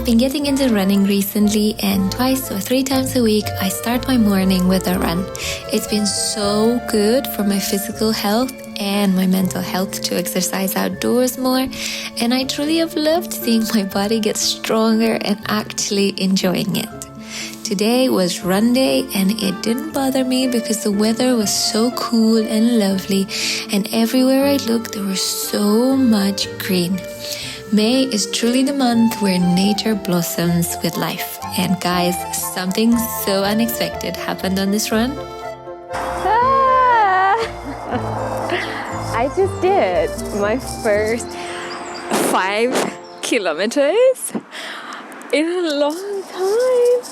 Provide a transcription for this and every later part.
been getting into running recently, and 2 or 3 times a week I start my morning with a run. It's been so good for my physical health and my mental health to exercise outdoors more, and I truly have loved seeing my body get stronger and actually enjoying it. Today was run day and it didn't bother me because the weather was so cool and lovely, and everywhere I looked there was so much green. May is truly the month where nature blossoms with life. And guys, something so unexpected happened on this run. I just did my first 5 kilometers in a long time.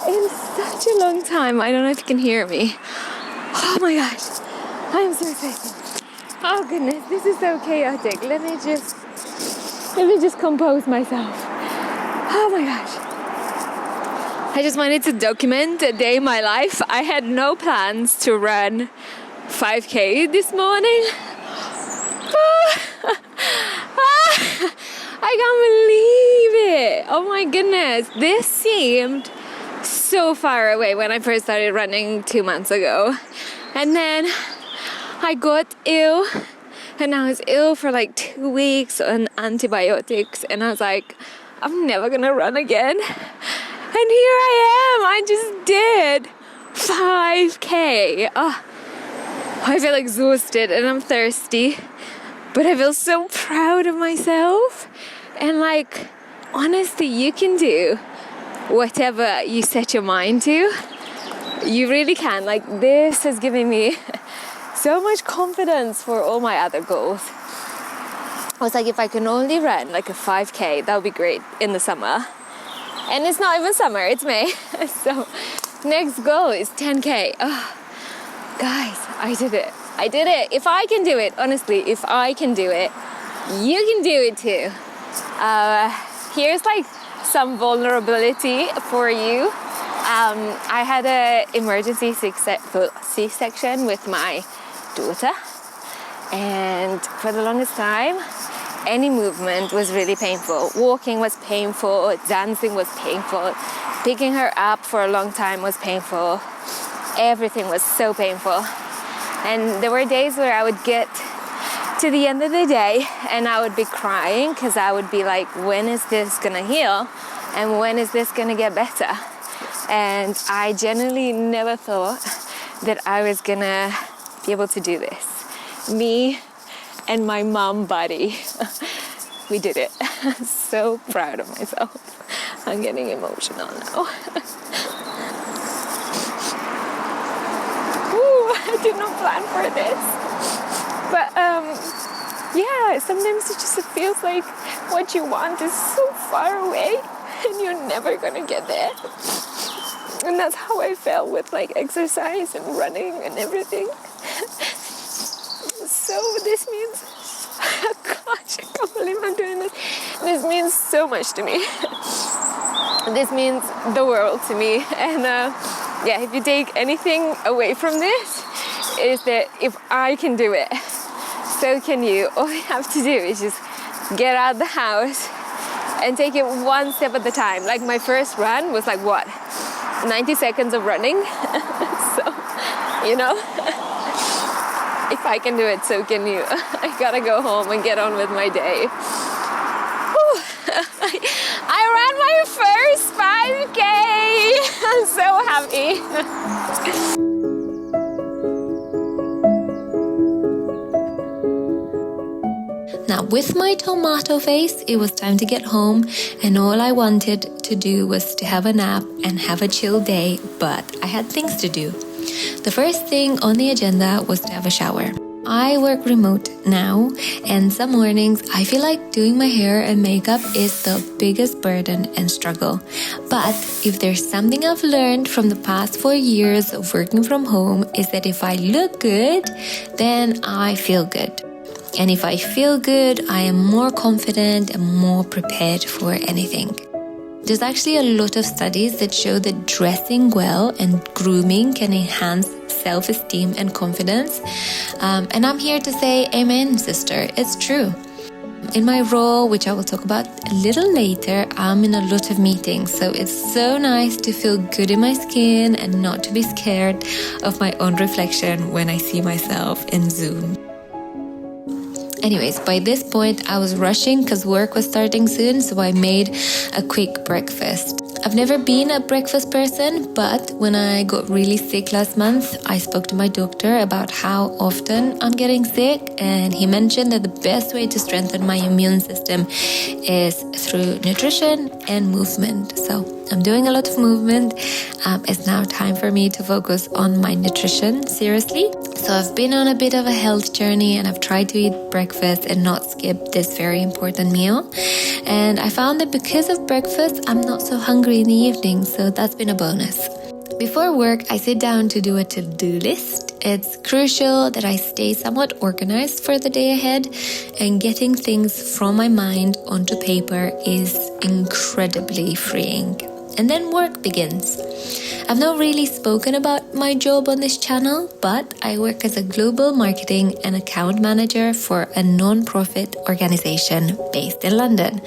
In such a long time. I don't know if you can hear me. Oh my gosh. I am so excited. Oh goodness, this is so chaotic. Let me just compose myself. Oh my gosh. I just wanted to document a day in my life. I had no plans to run 5K this morning. I can't believe it. Oh my goodness. This seemed so far away when I first started running 2 months ago. And then I got ill. And I was ill for like 2 weeks on antibiotics, and I was like, I'm never gonna run again. And here I am. I just did 5K. Oh, I feel exhausted and I'm thirsty, but I feel so proud of myself. And like, honestly, you can do whatever you set your mind to. You really can. Like, this has given me so much confidence for all my other goals. I was like, if I can only run like a 5K, that would be great in the summer. And it's not even summer, it's May. So next goal is 10K. Oh, guys, I did it. I did it. If I can do it, honestly, if I can do it, you can do it too. Here's like some vulnerability for you. I had an emergency C-section with my daughter, and for the longest time any movement was really painful. Walking was painful, dancing was painful, picking her up for a long time was painful. Everything was so painful, and there were days where I would get to the end of the day and I would be crying because I would be like, when is this gonna heal and when is this gonna get better? And I genuinely never thought that I was gonna be able to do this. Me and my mom body, we did it. I'm so proud of myself. I'm getting emotional now. Ooh, I did not plan for this. But yeah, sometimes it just feels like what you want is so far away and you're never gonna get there. And that's how I felt with like exercise and running and everything. So this means, oh gosh, I can't believe I'm doing this. This means so much to me. This means the world to me. And yeah, if you take anything away from this, is that if I can do it, so can you. All you have to do is just get out of the house and take it one step at a time. Like my first run was like what? 90 seconds of running. So, you know, if I can do it, so can you. I gotta go home and get on with my day. I ran my first 5K. I'm so happy. Now, with my tomato face, it was time to get home, and all I wanted to do was to have a nap and have a chill day, but I had things to do. The first thing on the agenda was to have a shower. I work remote now, and some mornings I feel like doing my hair and makeup is the biggest burden and struggle. But if there's something I've learned from the past 4 years of working from home, is that if I look good, then I feel good. And if I feel good, I am more confident and more prepared for anything. There's actually a lot of studies that show that dressing well and grooming can enhance self-esteem and confidence. And I'm here to say, amen, sister, it's true. In my role, which I will talk about a little later, I'm in a lot of meetings, so it's so nice to feel good in my skin and not to be scared of my own reflection when I see myself in Zoom. Anyways, by this point, I was rushing because work was starting soon, so I made a quick breakfast. I've never been a breakfast person, but when I got really sick last month, I spoke to my doctor about how often I'm getting sick, and he mentioned that the best way to strengthen my immune system is through nutrition and movement. So I'm doing a lot of movement. It's now time for me to focus on my nutrition seriously. So I've been on a bit of a health journey, and I've tried to eat breakfast and not skip this very important meal. And I found that because of breakfast, I'm not so hungry in the evening, so that's been a bonus. Before work, I sit down to do a to-do list. It's crucial that I stay somewhat organized for the day ahead, and getting things from my mind onto paper is incredibly freeing. And then work begins. I've not really spoken about my job on this channel, but I work as a global marketing and account manager for a non-profit organization based in London.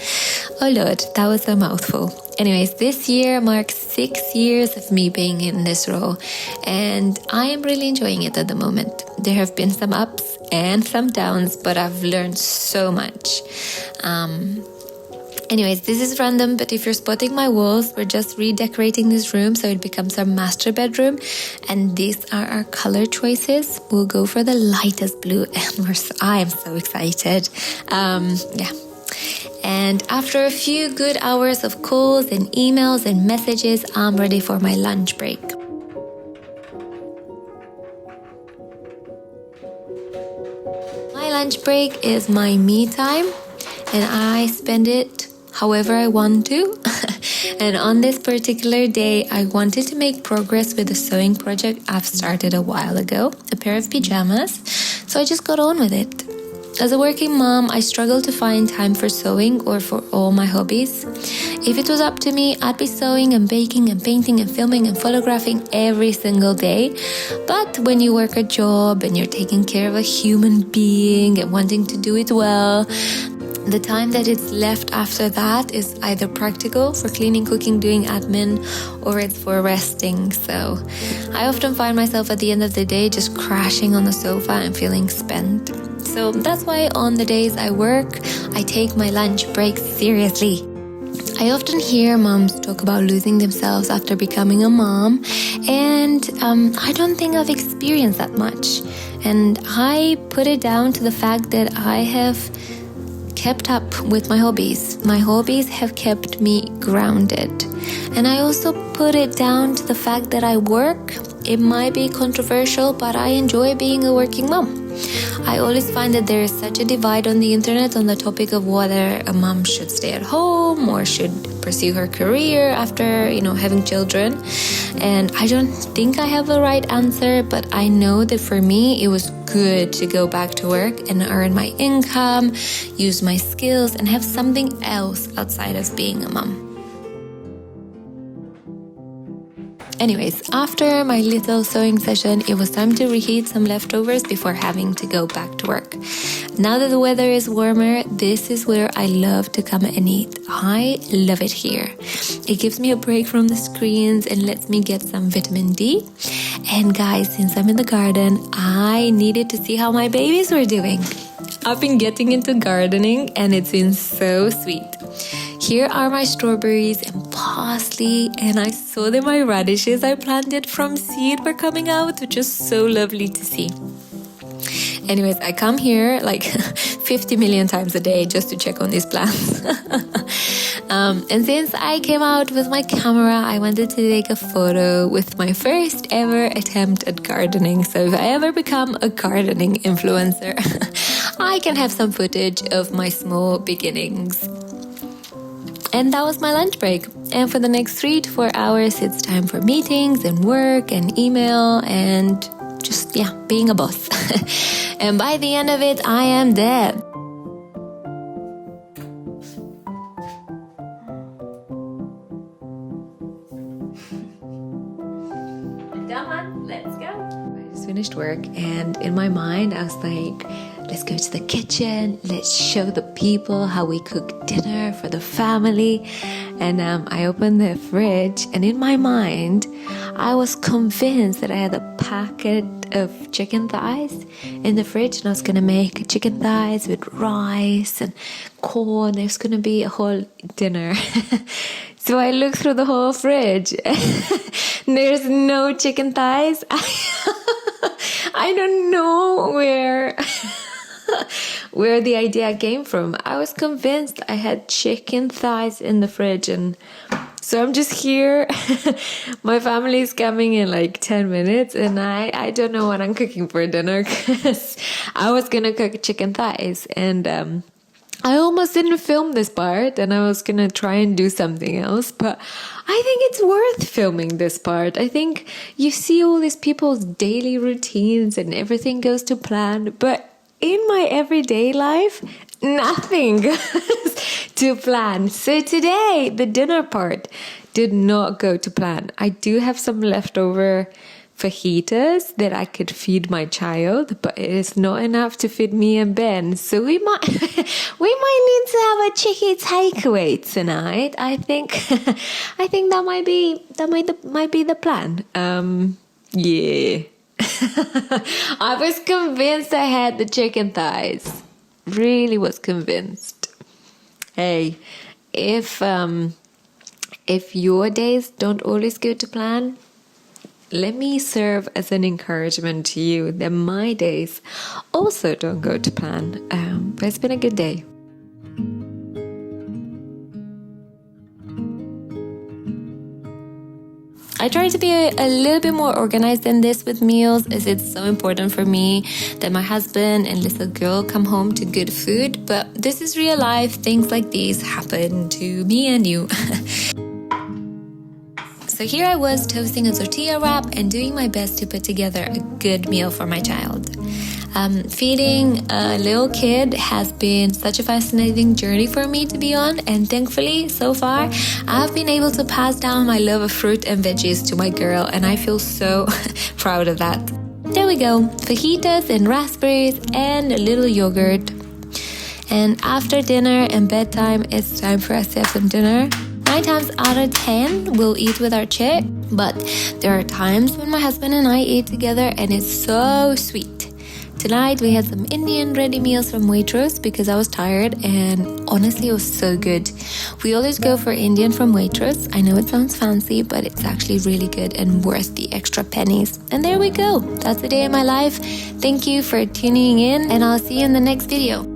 Oh Lord, that was a mouthful. Anyways, this year marks 6 years of me being in this role, and I am really enjoying it at the moment. There have been some ups and some downs, but I've learned so much. Anyways, this is random, but if you're spotting my walls, we're just redecorating this room so it becomes our master bedroom. And these are our color choices. We'll go for the lightest blue, and I am so excited. And after a few good hours of calls and emails and messages, I'm ready for my lunch break. My lunch break is my me time, and I spend it however I want to. And on this particular day, I wanted to make progress with a sewing project I've started a while ago, a pair of pajamas, so I just got on with it. As a working mom, I struggle to find time for sewing or for all my hobbies. If it was up to me, I'd be sewing and baking and painting and filming and photographing every single day. But when you work a job and you're taking care of a human being and wanting to do it well, the time that is left after that is either practical for cleaning, cooking, doing admin, or it's for resting. So I often find myself at the end of the day just crashing on the sofa and feeling spent. So that's why on the days I work, I take my lunch break seriously. I often hear moms talk about losing themselves after becoming a mom, and I don't think I've experienced that much. And I put it down to the fact that I have kept up with my hobbies. My hobbies have kept me grounded. And I also put it down to the fact that I work. It might be controversial, but I enjoy being a working mom. I always find that there is such a divide on the internet on the topic of whether a mom should stay at home or should pursue her career after, having children. And I don't think I have a right answer, but I know that for me, it was good to go back to work and earn my income, use my skills, and have something else outside of being a mom. Anyways, after my little sewing session, it was time to reheat some leftovers before having to go back to work. Now that the weather is warmer, this is where I love to come and eat. I love it here. It gives me a break from the screens and lets me get some vitamin D. And guys, since I'm in the garden, I needed to see how my babies were doing. I've been getting into gardening and it's been so sweet. Here are my strawberries and parsley, and I saw that my radishes I planted from seed were coming out, which is so lovely to see. Anyways, I come here like 50 million times a day just to check on these plants. And since I came out with my camera, I wanted to take a photo with my first ever attempt at gardening. So if I ever become a gardening influencer, I can have some footage of my small beginnings. And that was my lunch break. And for the next 3 to 4 hours, it's time for meetings and work and email and just, being a boss. And by the end of it, I am dead. just finished work, and in my mind I was like, let's go to the kitchen, let's show the people how we cook dinner for the family. And I opened the fridge, and in my mind I was convinced that I had a packet of chicken thighs in the fridge, and I was gonna make chicken thighs with rice and corn. There's gonna be a whole dinner. So I looked through the whole fridge. There's no chicken thighs. I don't know where the idea came from. I was convinced I had chicken thighs in the fridge, and so I'm just here. My family is coming in like 10 minutes, and I don't know what I'm cooking for dinner, because I was gonna cook chicken thighs, and I almost didn't film this part, and I was gonna try and do something else, but I think it's worth filming this part. I think you see all these people's daily routines and everything goes to plan, but in my everyday life, nothing goes to plan. So today, the dinner part did not go to plan. I do have some leftover fajitas that I could feed my child, but it is not enough to feed me and Ben. So we might need to have a chicken takeaway tonight. I think that might be the plan. Yeah. I was convinced I had the chicken thighs. Really was convinced. Hey, if your days don't always go to plan, let me serve as an encouragement to you that my days also don't go to plan. But it's been a good day. I try to be a little bit more organized than this with meals, as it's so important for me that my husband and little girl come home to good food. But this is real life. Things like these happen to me and you. So here I was toasting a tortilla wrap and doing my best to put together a good meal for my child. Feeding a little kid has been such a fascinating journey for me to be on, and thankfully, so far, I've been able to pass down my love of fruit and veggies to my girl, and I feel so proud of that. There we go, fajitas and raspberries and a little yogurt. And after dinner and bedtime, it's time for us to have some dinner. 9 times out of 10, we'll eat with our chick, but there are times when my husband and I eat together, and it's so sweet. Tonight we had some Indian ready meals from Waitrose because I was tired, and honestly it was so good. We always go for Indian from Waitrose. I know it sounds fancy, but it's actually really good and worth the extra pennies. And there we go. That's the day of my life. Thank you for tuning in, and I'll see you in the next video.